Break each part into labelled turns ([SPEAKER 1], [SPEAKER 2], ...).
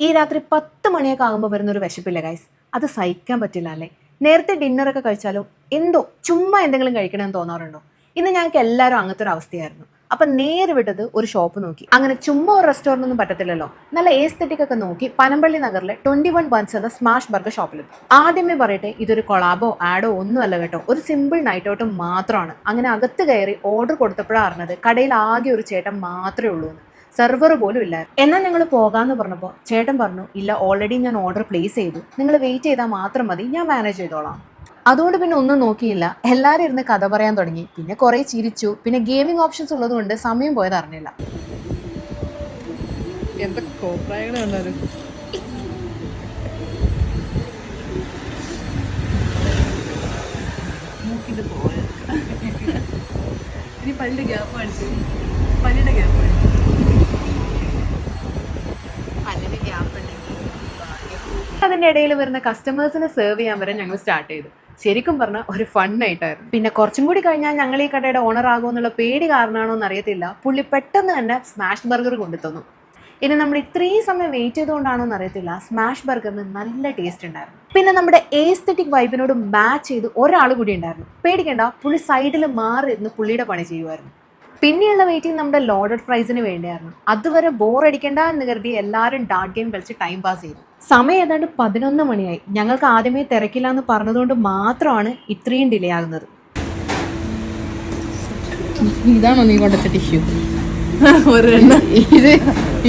[SPEAKER 1] ഈ രാത്രി 10 മണിയൊക്കെ ആകുമ്പോൾ വരുന്നൊരു വിശപ്പില്ല ഗൈസ്. അത് സഹിക്കാൻ പറ്റില്ല അല്ലേ? നേരത്തെ ഡിന്നറൊക്കെ കഴിച്ചാലോ എന്തോ ചുമ്മാ എന്തെങ്കിലും കഴിക്കണമെന്ന് തോന്നാറുണ്ടോ? ഇന്ന് ഞങ്ങൾക്ക് എല്ലാവരും അങ്ങനത്തെ ഒരു അവസ്ഥയായിരുന്നു. അപ്പം നേരെ വിട്ടത് ഒരു ഷോപ്പ് നോക്കി. അങ്ങനെ ചുമ്മാ ഒരു റെസ്റ്റോറൻ്റ് ഒന്നും പറ്റത്തില്ലല്ലോ. നല്ല ഏസ്തെറ്റിക് ഒക്കെ നോക്കി പനമ്പള്ളി നഗറിലെ 21 ബൺസ് എന്ന സ്മാഷ് ബർഗർ ഷോപ്പിലെത്തി. ആദ്യമേ പറയട്ടെ, ഇതൊരു കൊളാബോ ആഡോ ഒന്നും അല്ല കേട്ടോ. ഒരു സിമ്പിൾ നൈറ്റ് ഔട്ട് മാത്രമാണ്. അങ്ങനെ അകത്ത് കയറി ഓർഡർ കൊടുത്തപ്പോഴാണ് അറിഞ്ഞത് കടയിൽ ആകെ ഒരു ചേട്ടൻ മാത്രമേ ഉള്ളൂ എന്ന്. സെർവർ പോലും ഇല്ലായിരുന്നു. എന്നാൽ ഞങ്ങൾ പോകാമെന്ന് പറഞ്ഞപ്പോൾ ചേട്ടൻ പറഞ്ഞു, ഇല്ല, ഓൾറെഡി ഞാൻ ഓർഡർ പ്ലേസ് ചെയ്തു, നിങ്ങൾ വെയിറ്റ് ചെയ്താൽ മാത്രം മതി, ഞാൻ മാനേജ് ചെയ്തോളാം. അതുകൊണ്ട് പിന്നെ ഒന്നും നോക്കിയില്ല, എല്ലാവരും ഇരുന്ന് കഥ പറയാൻ തുടങ്ങി. പിന്നെ കുറേ ചിരിച്ചു. പിന്നെ ഗെയിമിംഗ് ഓപ്ഷൻസ് ഉള്ളതുകൊണ്ട് സമയം പോയത് അറിഞ്ഞില്ല. അതിൻ്റെ ഇടയിൽ വരുന്ന കസ്റ്റമേഴ്സിനെ സെർവ് ചെയ്യാൻ വരെ ഞങ്ങൾ സ്റ്റാർട്ട് ചെയ്തു. ശരിക്കും പറഞ്ഞാൽ ഒരു ഫൺ ആയിട്ടായിരുന്നു. പിന്നെ കുറച്ചും കൂടി കഴിഞ്ഞാൽ ഞങ്ങൾ ഈ കടയുടെ ഓണർ ആകുമെന്നുള്ള പേടി കാരണമാണോ എന്ന് അറിയത്തില്ല, പുള്ളി പെട്ടെന്ന് തന്നെ സ്മാഷ് ബർഗർ കൊണ്ടുതന്നു. ഇനി നമ്മൾ ഇത്രയും സമയം വെയിറ്റ് ചെയ്തുകൊണ്ടാണോ എന്ന് അറിയത്തില്ല, സ്മാഷ് ബർഗറിന് നല്ല ടേസ്റ്റ് ഉണ്ടായിരുന്നു. പിന്നെ നമ്മുടെ ഏസ്തെറ്റിക് വൈബിനോട് മാച്ച് ചെയ്ത് ഒരാൾ കൂടി ഉണ്ടായിരുന്നു. പേടിക്കേണ്ട, പുള്ളി സൈഡിൽ മാറി ഇരുന്ന് പുള്ളിയുടെ പണി ചെയ്യുമായിരുന്നു. പിന്നെയുള്ള വെയിറ്റിംഗ് നമ്മുടെ ലോഡഡ് ഫ്രൈസിന് വേണ്ടിയായിരുന്നു. അതുവരെ ബോറടിക്കേണ്ട എന്ന് കരുതി എല്ലാവരും ഡാർട്ട് ഗെയിം കളിച്ച് ടൈം പാസ് ചെയ്തു. സമയം ഏതാണ്ട് 11 മണിയായി. ഞങ്ങൾക്ക് ആദ്യമേ തിരക്കില്ല എന്ന് പറഞ്ഞതുകൊണ്ട് മാത്രമാണ് ഇത്രയും ഡിലേ ആകുന്നത്.
[SPEAKER 2] ഇതാണോ നീ കൊണ്ടുവച്ച ടിഷ്യൂ? ഇത്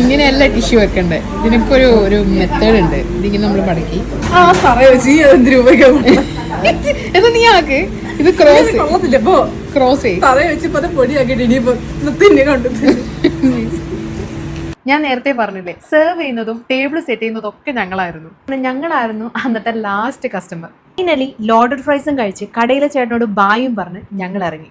[SPEAKER 2] ഇങ്ങനെയല്ല ടിഷ്യൂ വെക്കണ്ടേ, ഇതിനൊക്കെ ഒരു മെത്തേഡ് ഉണ്ട്. ഇതിങ്ങനെ നമ്മൾ മടക്കി ഇത് നീ ആക്ക്. ഇത് ക്രോസ്
[SPEAKER 1] ഞാൻ നേരത്തെ പറഞ്ഞില്ലേ, സെർവ് ചെയ്യുന്നതും ടേബിൾ സെറ്റ് ചെയ്യുന്നതും ഒക്കെ ഞങ്ങളായിരുന്നു അന്നത്തെ ലാസ്റ്റ് കസ്റ്റമർ. ഫൈനലി ലോഡഡ് ഫ്രൈസും കഴിച്ച് കടയിലെ ചേട്ടനോട് ബായും പറഞ്ഞ് ഞങ്ങൾ ഇറങ്ങി.